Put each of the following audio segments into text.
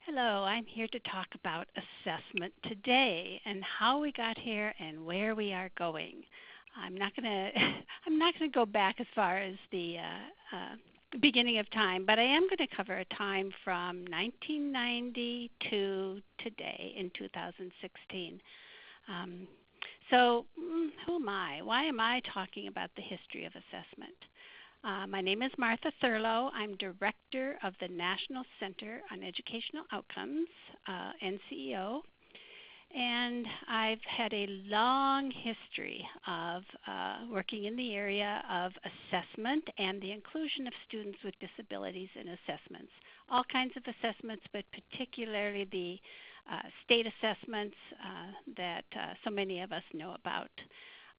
Hello, I'm here to talk about assessment today and how we got here and where we are going. I'm not going to I'm not going to go back as far as the beginning of time, but I am going to cover a time from 1990 to today in 2016. Um, who am I? Why am I talking about the history of assessment? My name is Martha Thurlow. I'm director of the National Center on Educational Outcomes, NCEO, and I've had a long history of working in the area of assessment and the inclusion of students with disabilities in assessments. All kinds of assessments, but particularly the state assessments that so many of us know about.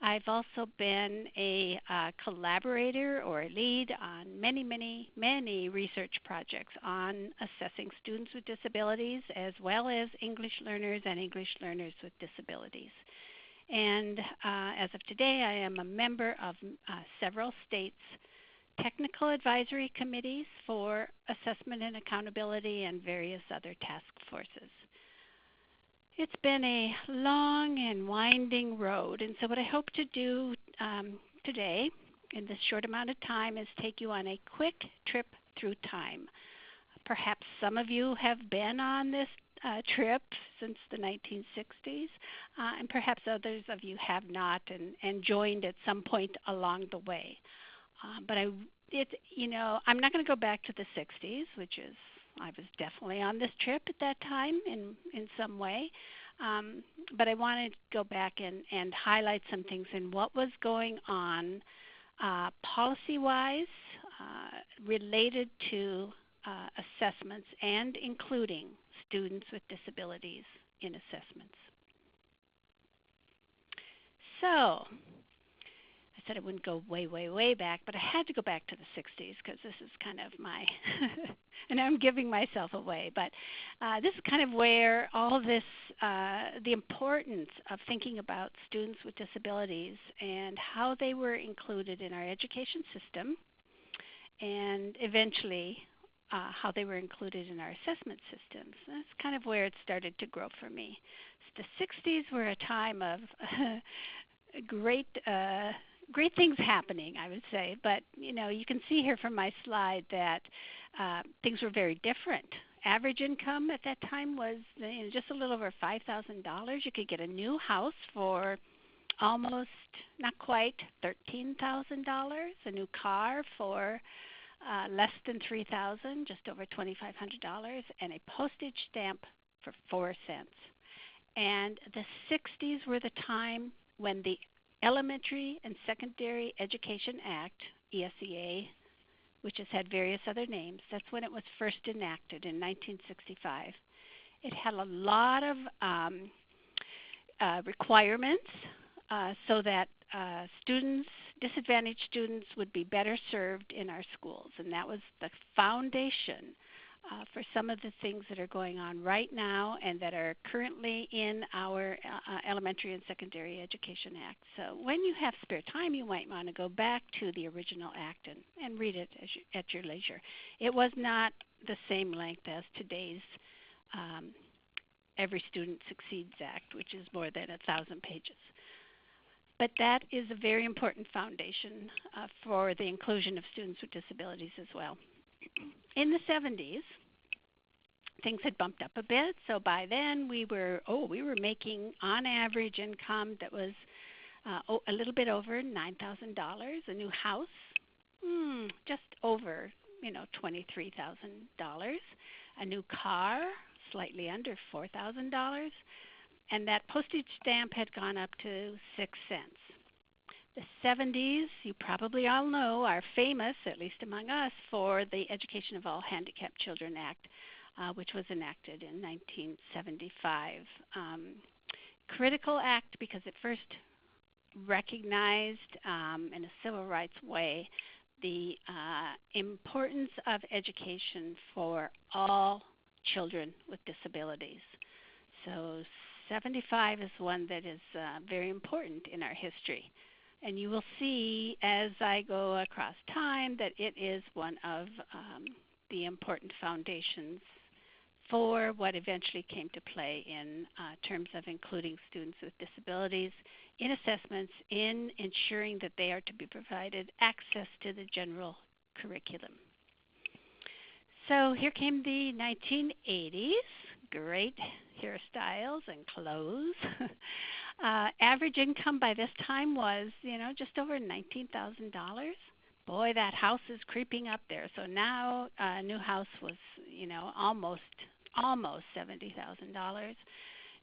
I've also been a collaborator or a lead on many research projects on assessing students with disabilities as well as English learners and English learners with disabilities. And as of today, I am a member of several states' technical advisory committees for assessment and accountability and various other task forces. It's been a long and winding road, and so what I hope to do today in this short amount of time is take you on a quick trip through time. Perhaps some of you have been on this trip since the 1960s, and perhaps others of you have not and joined at some point along the way. But I'm not going to go back to the 60s, which is I was definitely on this trip at that time in some way. But I wanted to go back and highlight some things in what was going on policy-wise related to assessments and including students with disabilities in assessments. So I said I wouldn't go way back, but I had to go back to the 60s because this is kind of my, and I'm giving myself away, but this is kind of where all this, the importance of thinking about students with disabilities and how they were included in our education system, and eventually how they were included in our assessment systems. That's kind of where it started to grow for me. The 60s were a time of great things happening, I would say. But you can see here from my slide that things were very different. Average income at that time was just a little over $5,000. You could get a new house for almost, not quite, $13,000. A new car for less than $3,000, just over $2,500, and a postage stamp for 4 cents. And the 60s were the time when the Elementary and Secondary Education Act, ESEA, which has had various other names, that's when it was first enacted in 1965. It had a lot of requirements so that disadvantaged students would be better served in our schools, and that was the foundation for some of the things that are going on right now and that are currently in our Elementary and Secondary Education Act. So when you have spare time, you might want to go back to the original act and read it at your leisure. It was not the same length as today's Every Student Succeeds Act, which is more than 1,000 pages. But that is a very important foundation for the inclusion of students with disabilities as well. In the 70s, things had bumped up a bit. So by then we were making on average income that was a little bit over $9,000. A new house, just over $23,000. A new car, slightly under $4,000, and that postage stamp had gone up to 6 cents. The 70s, you probably all know, are famous, at least among us, for the Education of All Handicapped Children Act, which was enacted in 1975. Critical act because it first recognized in a civil rights way the importance of education for all children with disabilities. So 75 is one that is very important in our history. And you will see as I go across time that it is one of the important foundations for what eventually came to play in terms of including students with disabilities in assessments, in ensuring that they are to be provided access to the general curriculum. So here came the 1980s, great hairstyles and clothes. Average income by this time was, just over $19,000. Boy, that house is creeping up there. So now a new house was, almost $70,000.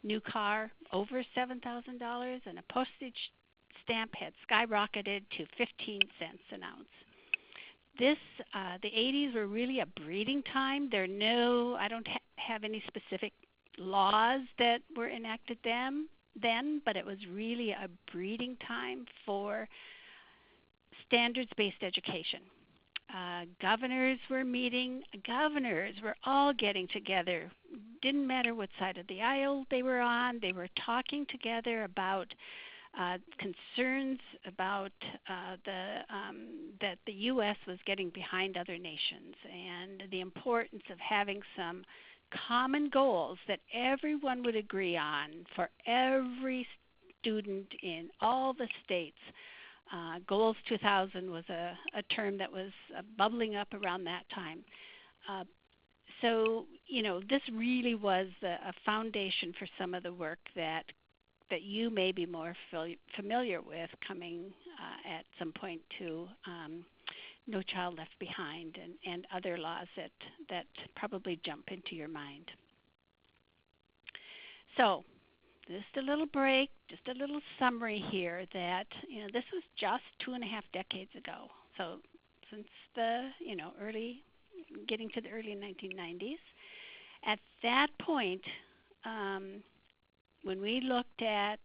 New car over $7,000, and a postage stamp had skyrocketed to 15 cents an ounce. The 80s were really a breeding time. I don't have any specific laws that were enacted then, but it was really a breeding time for standards-based education. Governors were meeting. Governors were all getting together. Didn't matter what side of the aisle they were on. They were talking together about concerns about that the U.S. was getting behind other nations, and the importance of having some common goals that everyone would agree on for every student in all the states. Goals 2000 was a term that was bubbling up around that time. So this really was a foundation for some of the work that you may be more familiar with coming at some point to No Child Left Behind and other laws that probably jump into your mind. So just a little break, just a little summary here that, this was just 2.5 decades ago. So since the, getting to the early 1990s. At that point, when we looked at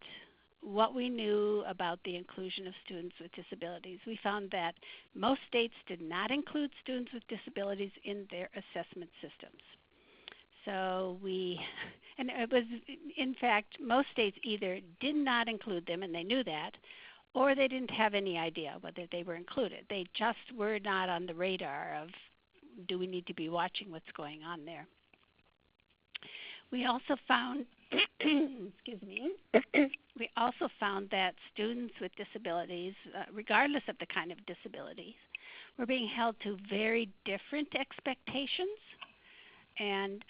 what we knew about the inclusion of students with disabilities, we found that most states did not include students with disabilities in their assessment systems. So and it was, in fact, most states either did not include them, and they knew that, or they didn't have any idea whether they were included. They just were not on the radar of, do we need to be watching what's going on there? We also found, excuse me, we also found that students with disabilities, regardless of the kind of disabilities, were being held to very different expectations. And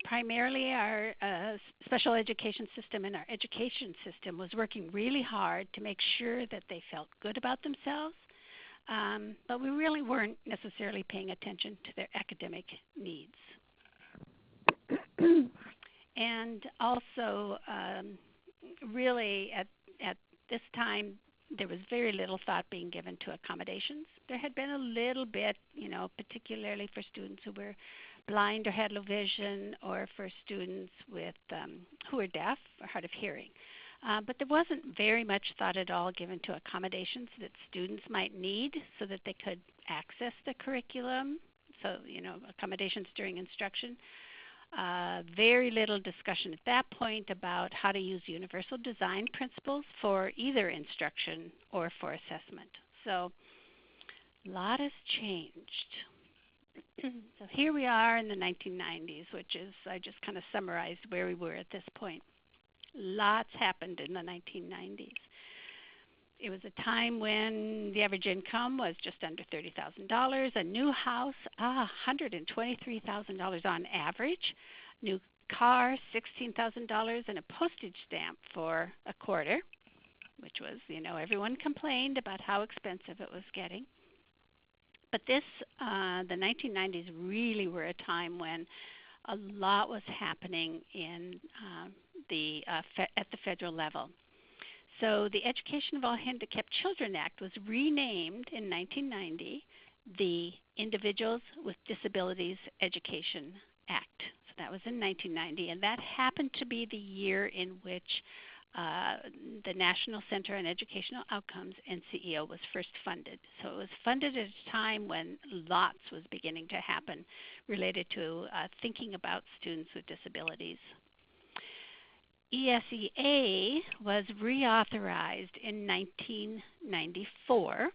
primarily our special education system and our education system was working really hard to make sure that they felt good about themselves, but we really weren't necessarily paying attention to their academic needs. And also, really at this time, there was very little thought being given to accommodations. There had been a little bit, particularly for students who were blind or had low vision, or for students with who were deaf or hard of hearing. But there wasn't very much thought at all given to accommodations that students might need so that they could access the curriculum, so accommodations during instruction. Very little discussion at that point about how to use universal design principles for either instruction or for assessment. So a lot has changed. So here we are in the 1990s, which is, I just kind of summarized where we were at this point. Lots happened in the 1990s. It was a time when the average income was just under $30,000. A new house, $123,000 on average. New car, $16,000, and a postage stamp for a quarter, which was, everyone complained about how expensive it was getting. But the 1990s really were a time when a lot was happening in at the federal level. So the Education of All Handicapped Children Act was renamed in 1990 the Individuals with Disabilities Education Act. So that was in 1990, and that happened to be the year in which the National Center on Educational Outcomes, NCEO, was first funded. So it was funded at a time when lots was beginning to happen related to thinking about students with disabilities. ESEA was reauthorized in 1994,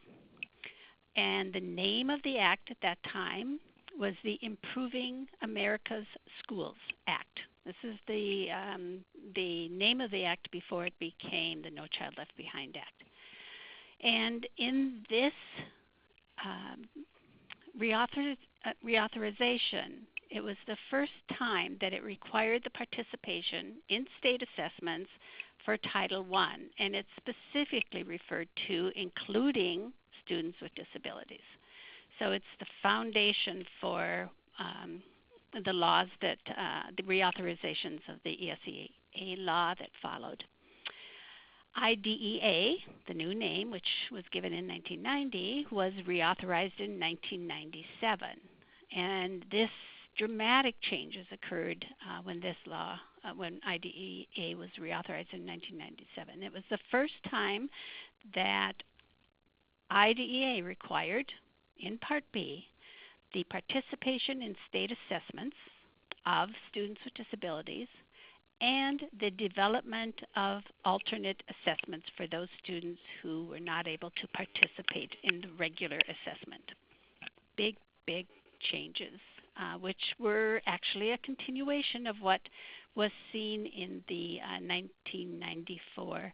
and the name of the act at that time was the Improving America's Schools Act. This is the name of the act before it became the No Child Left Behind Act. And in this um, reauthorization, it was the first time that it required the participation in state assessments for Title I, and it specifically referred to including students with disabilities. So it's the foundation for the laws that, the reauthorizations of the ESEA law that followed. IDEA, the new name, which was given in 1990, was reauthorized in 1997. And this dramatic changes occurred when this law, when IDEA was reauthorized in 1997. It was the first time that IDEA required, in Part B, the participation in state assessments of students with disabilities and the development of alternate assessments for those students who were not able to participate in the regular assessment. Big, big changes, which were actually a continuation of what was seen in the 1994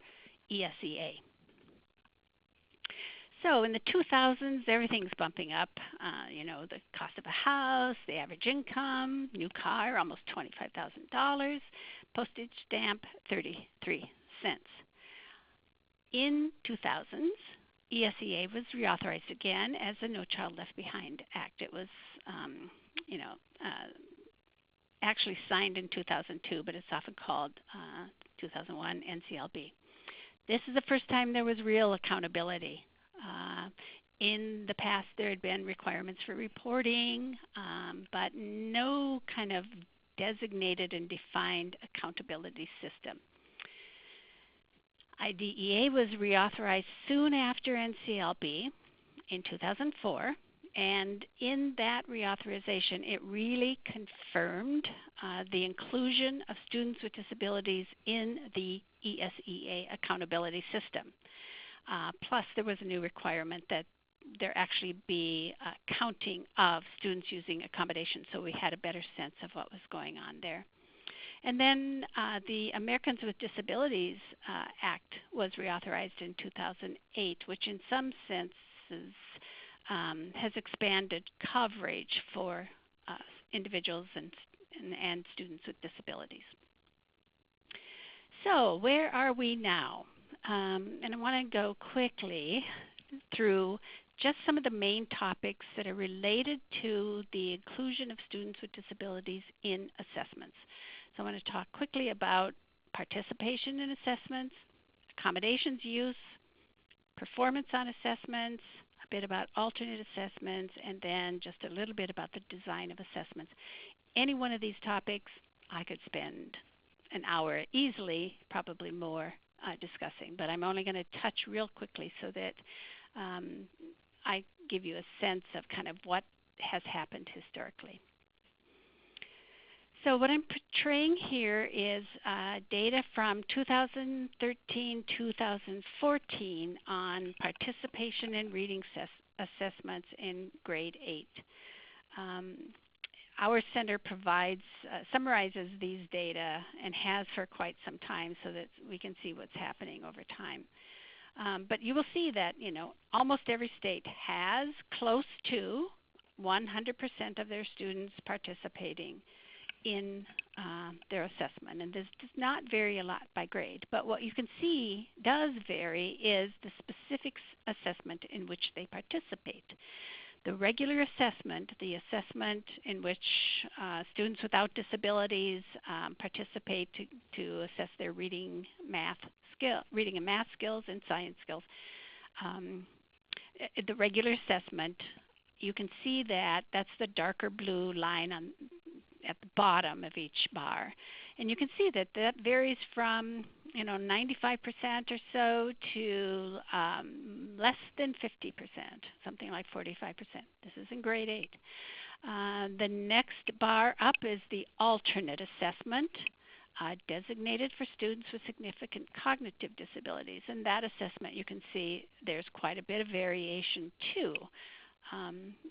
ESEA. So in the 2000s, everything's bumping up. The cost of a house, the average income, new car, almost $25,000, postage stamp, 33 cents. In 2000s, ESEA was reauthorized again as the No Child Left Behind Act. It was, actually signed in 2002, but it's often called 2001 NCLB. This is the first time there was real accountability. In the past, there had been requirements for reporting, but no kind of designated and defined accountability system. IDEA was reauthorized soon after NCLB in 2004, and in that reauthorization, it really confirmed the inclusion of students with disabilities in the ESEA accountability system. Plus, there was a new requirement that there actually be counting of students using accommodations, so we had a better sense of what was going on there. And then the Americans with Disabilities Act was reauthorized in 2008, which in some senses has expanded coverage for individuals and students with disabilities. So where are we now? And I want to go quickly through just some of the main topics that are related to the inclusion of students with disabilities in assessments. So I want to talk quickly about participation in assessments, accommodations use, performance on assessments, a bit about alternate assessments, and then just a little bit about the design of assessments. Any one of these topics, I could spend an hour easily, probably more, discussing, but I'm only going to touch real quickly so that I give you a sense of kind of what has happened historically. So what I'm portraying here is data from 2013-2014 on participation in reading assessments in grade 8. Our center summarizes these data and has for quite some time so that we can see what's happening over time. But you will see that, almost every state has close to 100% of their students participating in their assessment. And this does not vary a lot by grade. But what you can see does vary is the specific assessment in which they participate. The regular assessment, the assessment in which students without disabilities participate to assess their reading and math skills and science skills. The regular assessment, you can see that that's the darker blue line at the bottom of each bar. And you can see that that varies from 95% or so to less than 50%, something like 45%. This is in grade 8. The next bar up is the alternate assessment, designated for students with significant cognitive disabilities. And that assessment, you can see there's quite a bit of variation too.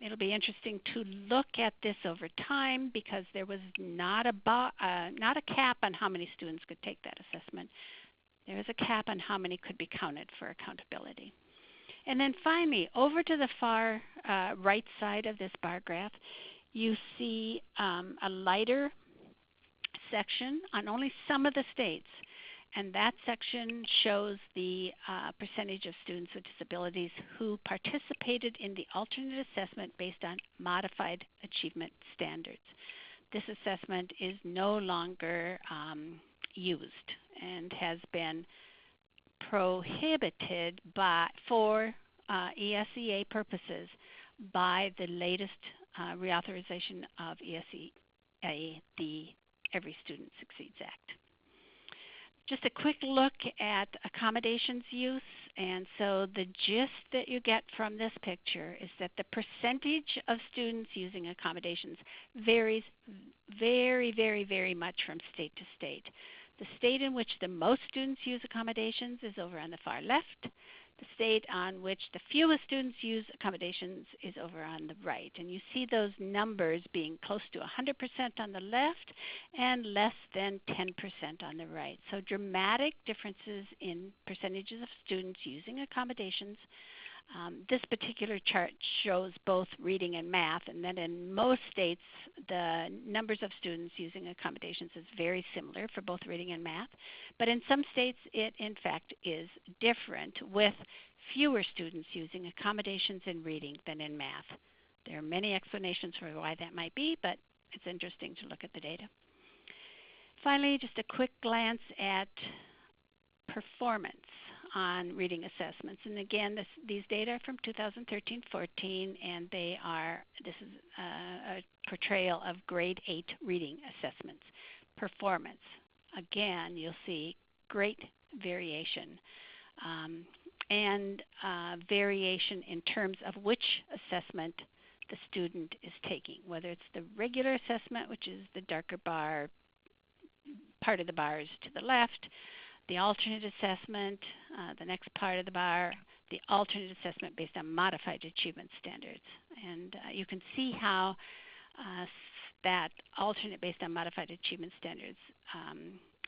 It'll be interesting to look at this over time because there was not a cap on how many students could take that assessment. There is a cap on how many could be counted for accountability. And then finally, over to the far right side of this bar graph, you see a lighter section on only some of the states. And that section shows the percentage of students with disabilities who participated in the alternate assessment based on modified achievement standards. This assessment is no longer used and has been prohibited for ESEA purposes by the latest reauthorization of ESEA, the Every Student Succeeds Act. Just a quick look at accommodations use, and so the gist that you get from this picture is that the percentage of students using accommodations varies very much from state to state. The state in which the most students use accommodations is over on the far left. The state on which the fewest students use accommodations is over on the right. And you see those numbers being close to 100% on the left and less than 10% on the right. So dramatic differences in percentages of students using accommodations. This particular chart shows both reading and math, and then in most states the numbers of students using accommodations is very similar for both reading and math, but in some states it in fact is different, with fewer students using accommodations in reading than in math. There are many explanations for why that might be, but it's interesting to look at the data. Finally, just a quick glance at performance on reading assessments. And again, these data are from 2013-14, and this is a portrayal of grade 8 reading assessments. Performance. Again, you'll see great variation and variation in terms of which assessment the student is taking, whether it's the regular assessment, which is the darker bar, part of the bar is to the left, the alternate assessment, the next part of the bar, the alternate assessment based on modified achievement standards. And you can see how that alternate based on modified achievement standards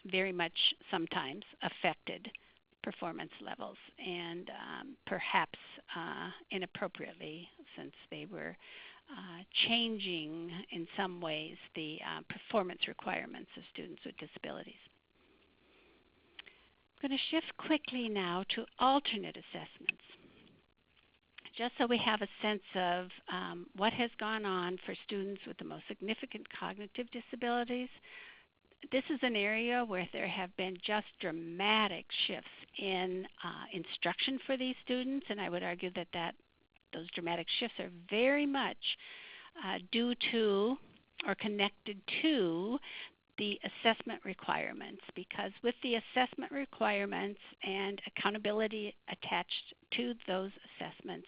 very much sometimes affected performance levels, and perhaps inappropriately, since they were changing in some ways the performance requirements of students with disabilities. I'm going to shift quickly now to alternate assessments, just so we have a sense of what has gone on for students with the most significant cognitive disabilities. This is an area where there have been just dramatic shifts in instruction for these students, and I would argue that those dramatic shifts are very much due to or connected to the assessment requirements, because with the assessment requirements and accountability attached to those assessments,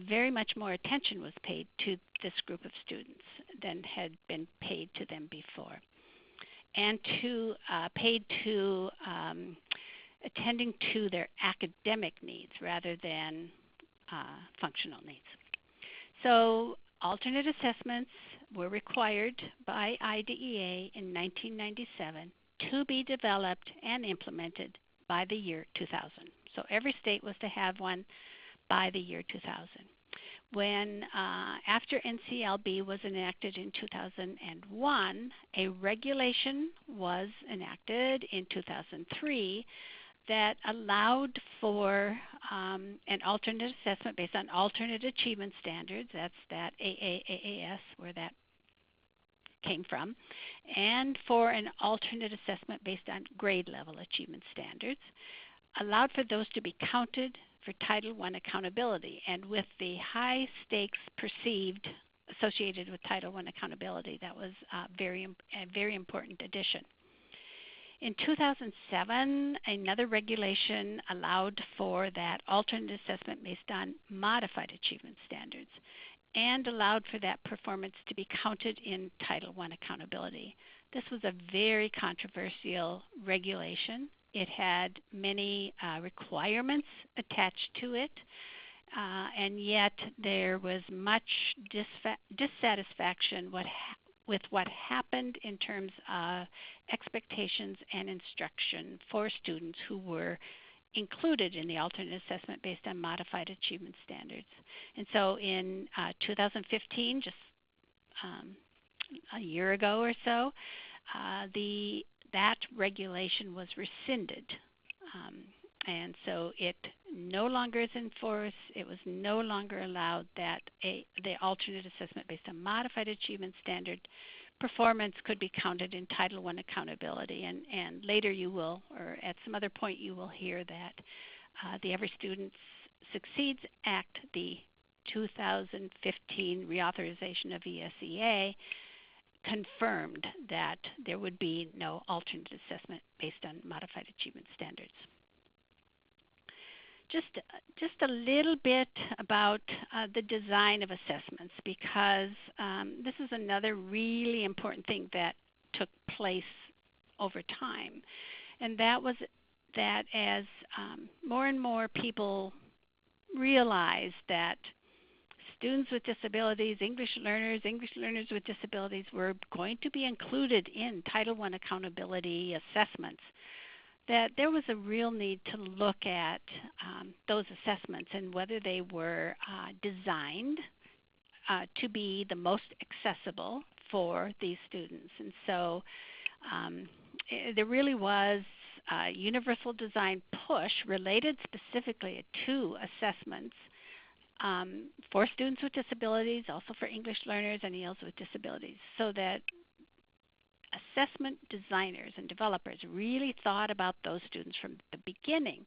very much more attention was paid to this group of students than had been paid to them before, and paid to attending to their academic needs rather than functional needs. So alternate assessments were required by IDEA in 1997 to be developed and implemented by the year 2000. So every state was to have one by the year 2000. When after NCLB was enacted in 2001, a regulation was enacted in 2003 that allowed for an alternate assessment based on alternate achievement standards. That's that AAAAS, where that came from, and for an alternate assessment based on grade level achievement standards, allowed for those to be counted for Title I accountability. And with the high stakes perceived associated with Title I accountability, that was a very important addition. In 2007, another regulation allowed for that alternate assessment based on modified achievement standards and allowed for that performance to be counted in Title I accountability. This was a very controversial regulation. It had many requirements attached to it, and yet there was much dissatisfaction with what happened in terms of expectations and instruction for students who were included in the alternate assessment based on modified achievement standards. And so in 2015, just a year ago or so, that regulation was rescinded. And so it no longer is in force. It was no longer allowed that the alternate assessment based on modified achievement standard performance could be counted in Title I accountability. And later you will, or at some other point you will hear that the Every Student Succeeds Act, the 2015 reauthorization of ESEA, confirmed that there would be no alternate assessment based on modified achievement standards. Just a little bit about the design of assessments, because this is another really important thing that took place over time. And that was that as more and more people realized that students with disabilities, English learners with disabilities were going to be included in Title I accountability assessments, that there was a real need to look at those assessments and whether they were designed to be the most accessible for these students. And so there really was a universal design push related specifically to assessments for students with disabilities, also for English learners and ELs with disabilities, so that assessment designers and developers really thought about those students from the beginning,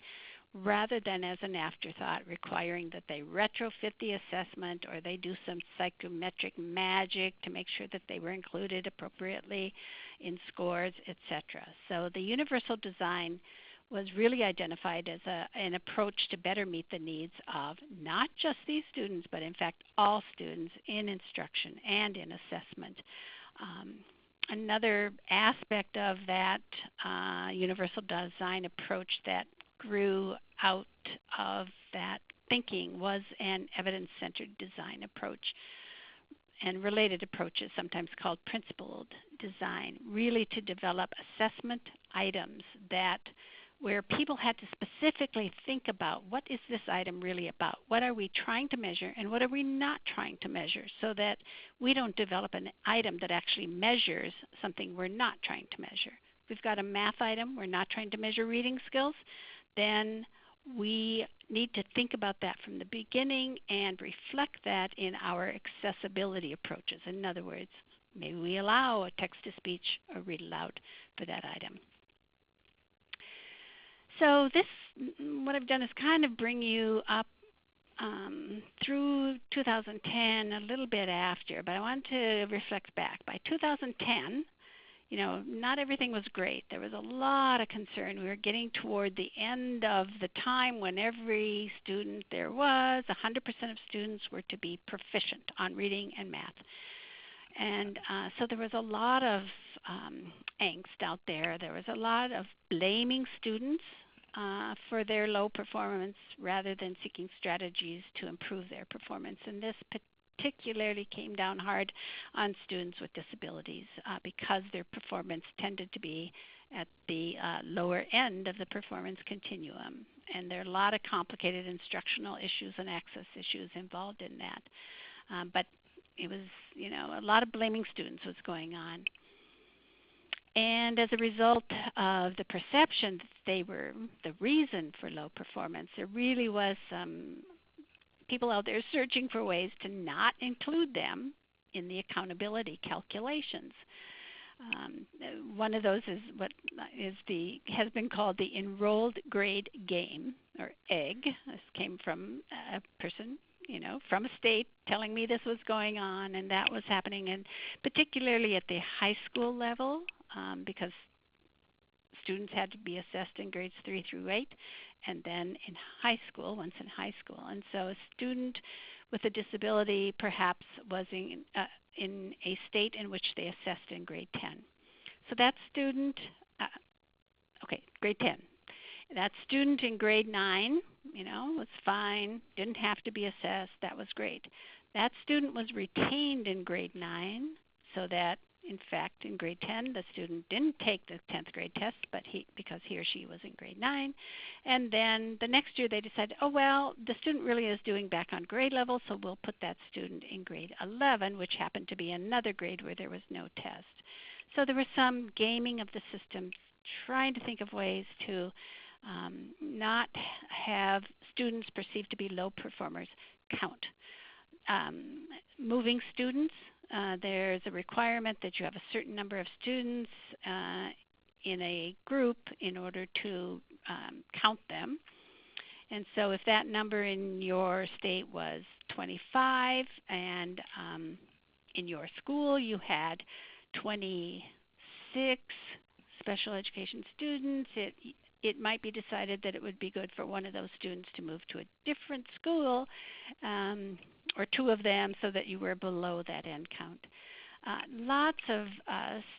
rather than as an afterthought requiring that they retrofit the assessment or they do some psychometric magic to make sure that they were included appropriately in scores, etc. So the universal design was really identified as an approach to better meet the needs of not just these students, but in fact all students in instruction and in assessment. Another aspect of that universal design approach that grew out of that thinking was an evidence-centered design approach, and related approaches, sometimes called principled design, really to develop assessment items that where people had to specifically think about what is this item really about? What are we trying to measure and what are we not trying to measure, so that we don't develop an item that actually measures something we're not trying to measure. If we've got a math item, we're not trying to measure reading skills, then we need to think about that from the beginning and reflect that in our accessibility approaches. In other words, maybe we allow a text-to-speech or read aloud for that item. So this, what I've done is kind of bring you up through 2010, a little bit after, but I want to reflect back. By 2010, you know, not everything was great. There was a lot of concern. We were getting toward the end of the time when every student there was, 100% of students were to be proficient on reading and math. And so there was a lot of angst out there. There was a lot of blaming students for their low performance rather than seeking strategies to improve their performance. And this particularly came down hard on students with disabilities because their performance tended to be at the lower end of the performance continuum. And there are a lot of complicated instructional issues and access issues involved in that. But it was, you know, a lot of blaming students was going on. And as a result of the perception that they were the reason for low performance, there really was some people out there searching for ways to not include them in the accountability calculations. One of those is what has been called the enrolled grade game, or EGG. This came from a person, you know, from a state telling me this was going on, and that was happening, and particularly at the high school level, because students had to be assessed in grades 3 through 8, and then in high school, once in high school. And so a student with a disability perhaps was in a state in which they assessed in grade 10. So that student, grade 10. That student in grade 9 was fine, didn't have to be assessed, that was great. That student was retained in grade 9, so that in fact in grade 10 the student didn't take the 10th grade test, but because he or she was in grade 9. And then the next year they decided, oh well, the student really is doing back on grade level, so we'll put that student in grade 11, which happened to be another grade where there was no test. So there was some gaming of the system, trying to think of ways to not have students perceived to be low performers count. Moving students, there's a requirement that you have a certain number of students in a group in order to count them. And so if that number in your state was 25 and in your school you had 26 special education students, it might be decided that it would be good for one of those students to move to a different school, or two of them, so that you were below that end count. Lots of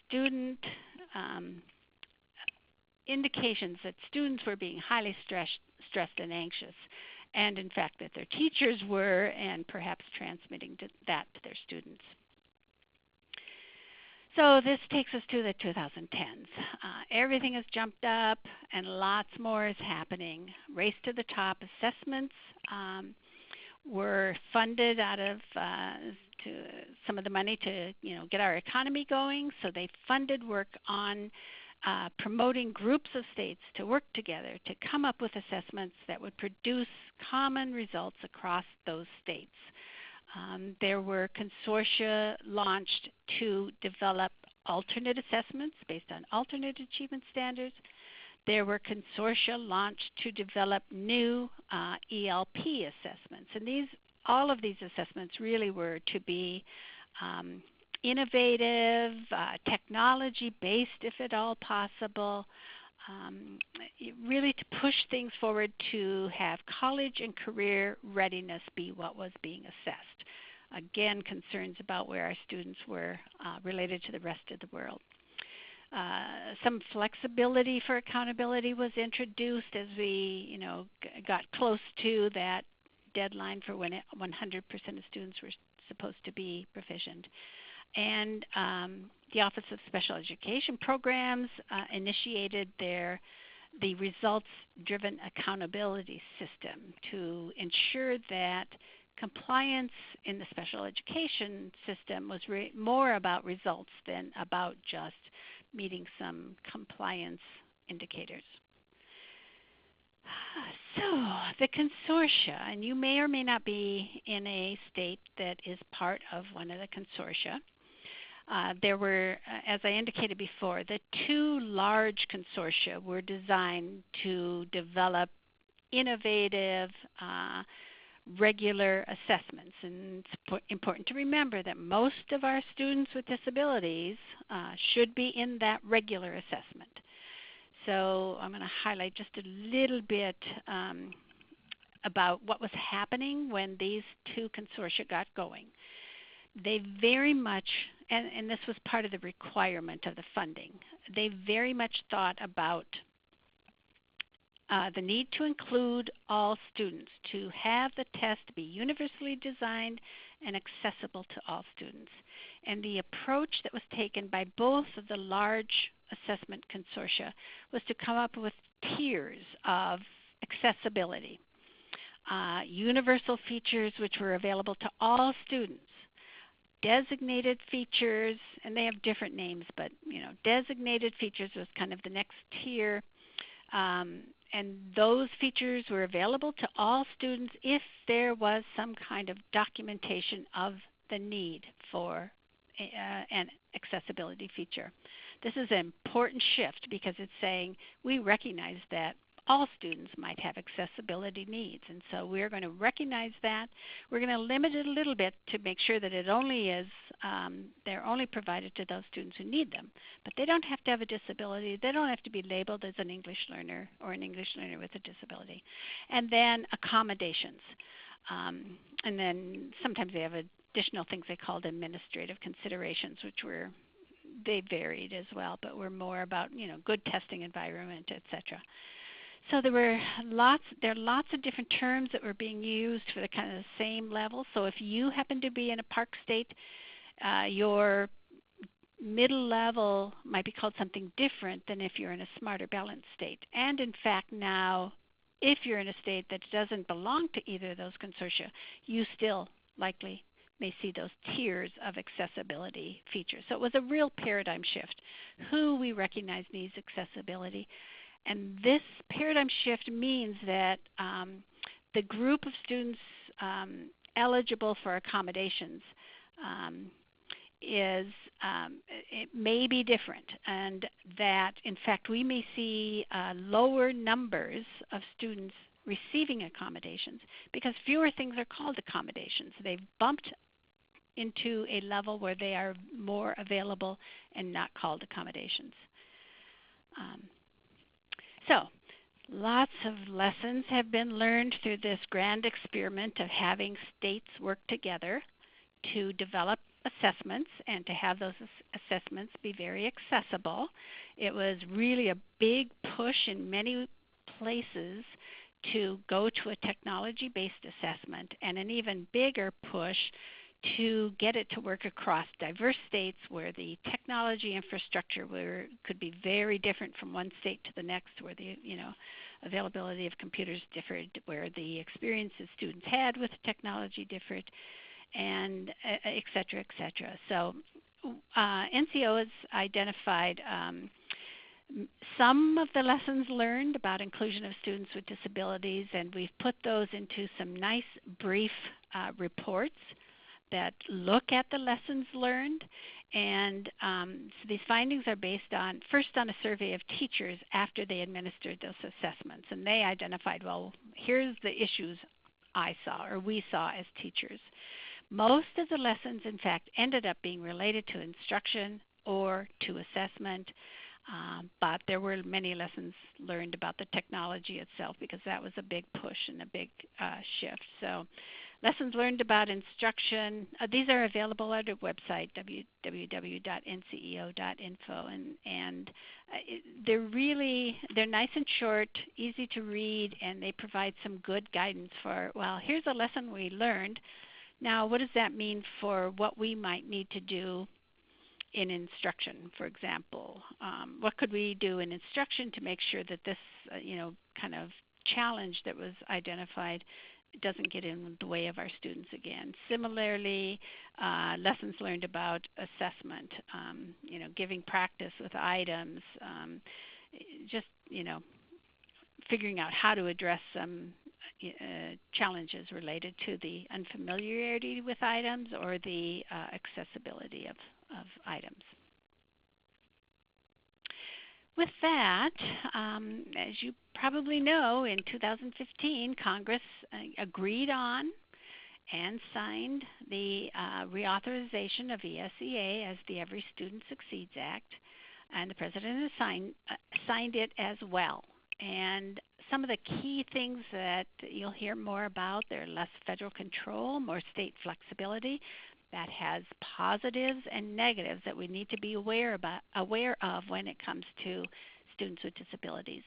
student indications that students were being highly stressed and anxious, and in fact that their teachers were, and perhaps transmitting that to their students. So this takes us to the 2010s. Everything has jumped up and lots more is happening. Race to the top assessments were funded out of some of the money to get our economy going. So they funded work on promoting groups of states to work together to come up with assessments that would produce common results across those states. There were consortia launched to develop alternate assessments based on alternate achievement standards. There were consortia launched to develop new ELP assessments. And all of these assessments really were to be innovative, technology-based if at all possible, really to push things forward to have college and career readiness be what was being assessed. Again, concerns about where our students were related to the rest of the world. Some flexibility for accountability was introduced as we got close to that deadline for when 100% of students were supposed to be proficient. And the Office of Special Education Programs initiated the results-driven accountability system to ensure that compliance in the special education system was more about results than about just meeting some compliance indicators. So the consortia, and you may or may not be in a state that is part of one of the consortia. There were, as I indicated before, the two large consortia were designed to develop innovative, regular assessments. And it's important to remember that most of our students with disabilities should be in that regular assessment. So I'm going to highlight just a little bit about what was happening when these two consortia got going. They very much, and this was part of the requirement of the funding, they very much thought about the need to include all students, to have the test be universally designed and accessible to all students. And the approach that was taken by both of the large assessment consortia was to come up with tiers of accessibility. Universal features which were available to all students. Designated features, and they have different names, but designated features was kind of the next tier. And those features were available to all students if there was some kind of documentation of the need for an accessibility feature. This is an important shift because it's saying we recognize that all students might have accessibility needs, and so we're going to recognize that. We're going to limit it a little bit to make sure that it only is they're only provided to those students who need them, but they don't have to have a disability. They don't have to be labeled as an English learner or an English learner with a disability. And then accommodations, and then sometimes they have additional things they called administrative considerations, which they varied as well, but were more about good testing environment, etc. So there are lots of different terms that were being used for the kind of the same level. So if you happen to be in a park state, your middle level might be called something different than if you're in a smarter balanced state. And in fact now, if you're in a state that doesn't belong to either of those consortia, you still likely may see those tiers of accessibility features. So it was a real paradigm shift. Who we recognize needs accessibility. And this paradigm shift means that the group of students eligible for accommodations um, it may be different, and that in fact we may see lower numbers of students receiving accommodations because fewer things are called accommodations. They've bumped into a level where they are more available and not called accommodations. Um, so lots of lessons have been learned through this grand experiment of having states work together to develop assessments and to have those assessments be very accessible. It was really a big push in many places to go to a technology-based assessment, and an even bigger push to get it to work across diverse states where the technology infrastructure could be very different from one state to the next, where the availability of computers differed, where the experiences students had with technology differed, and et cetera, et cetera. So NCO has identified some of the lessons learned about inclusion of students with disabilities, and we've put those into some nice brief reports that look at the lessons learned. And so these findings are based on, first on a survey of teachers after they administered those assessments. And they identified, well, here's the issues I saw or we saw as teachers. Most of the lessons, in fact, ended up being related to instruction or to assessment, but there were many lessons learned about the technology itself because that was a big push and a big shift. So lessons learned about instruction, these are available at our website, www.nceo.info, and they're nice and short, easy to read, and they provide some good guidance for, well, here's a lesson we learned. Now, what does that mean for what we might need to do in instruction, for example? What could we do in instruction to make sure that this, kind of challenge that was identified doesn't get in the way of our students again? Similarly, lessons learned about assessment, giving practice with items, just, figuring out how to address some challenges related to the unfamiliarity with items or the accessibility of items. With that, as you probably know, in 2015, Congress agreed on and signed the reauthorization of ESEA as the Every Student Succeeds Act, and the President has signed it as well. And some of the key things that you'll hear more about, there are less federal control, more state flexibility. That has positives and negatives that we need to be aware of when it comes to students with disabilities.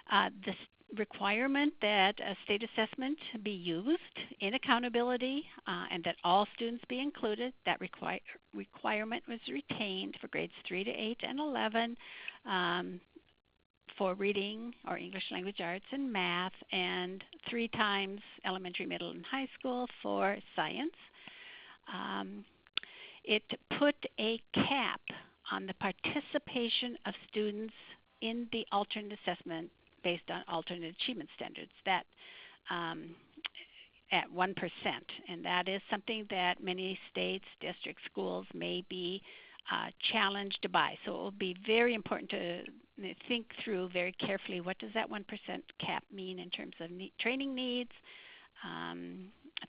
The requirement that a state assessment be used in accountability and that all students be included, that requirement was retained for grades 3 to 8 and 11 for reading or English language arts and math, and 3 times elementary, middle, and high school for science. It put a cap on the participation of students in the alternate assessment based on alternate achievement standards, that at 1%. And that is something that many states, districts, schools may be challenged by. So it will be very important to think through very carefully, what does that 1% cap mean in terms of training needs,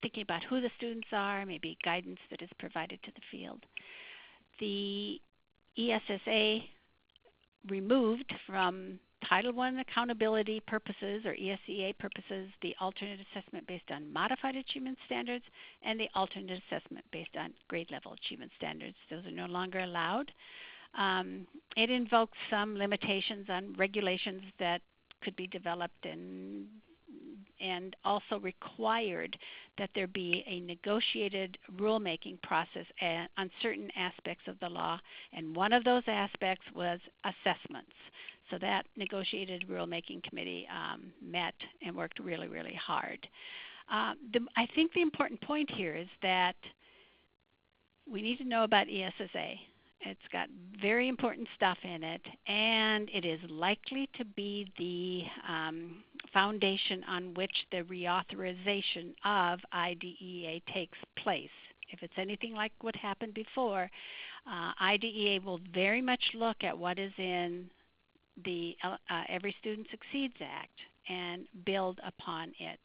thinking about who the students are, maybe guidance that is provided to the field. The ESSA removed from Title I accountability purposes or ESEA purposes the alternate assessment based on modified achievement standards and the alternate assessment based on grade level achievement standards. Those are no longer allowed. It invokes some limitations on regulations that could be developed, and also required that there be a negotiated rulemaking process on certain aspects of the law, and one of those aspects was assessments. So that negotiated rulemaking committee met and worked really, really hard. I think the important point here is that we need to know about ESSA. It's got very important stuff in it, and it is likely to be the foundation on which the reauthorization of IDEA takes place. If it's anything like what happened before, IDEA will very much look at what is in the Every Student Succeeds Act and build upon it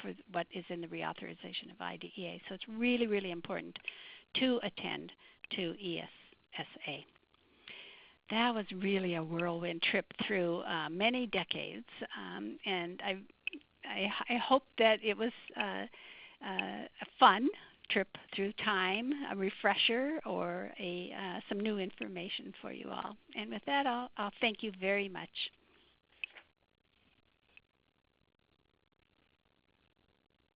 for what is in the reauthorization of IDEA. So it's really, really important to attend to ESSA. That was really a whirlwind trip through many decades, and I hope that it was a fun trip through time, a refresher, or some new information for you all. And with that, I'll thank you very much.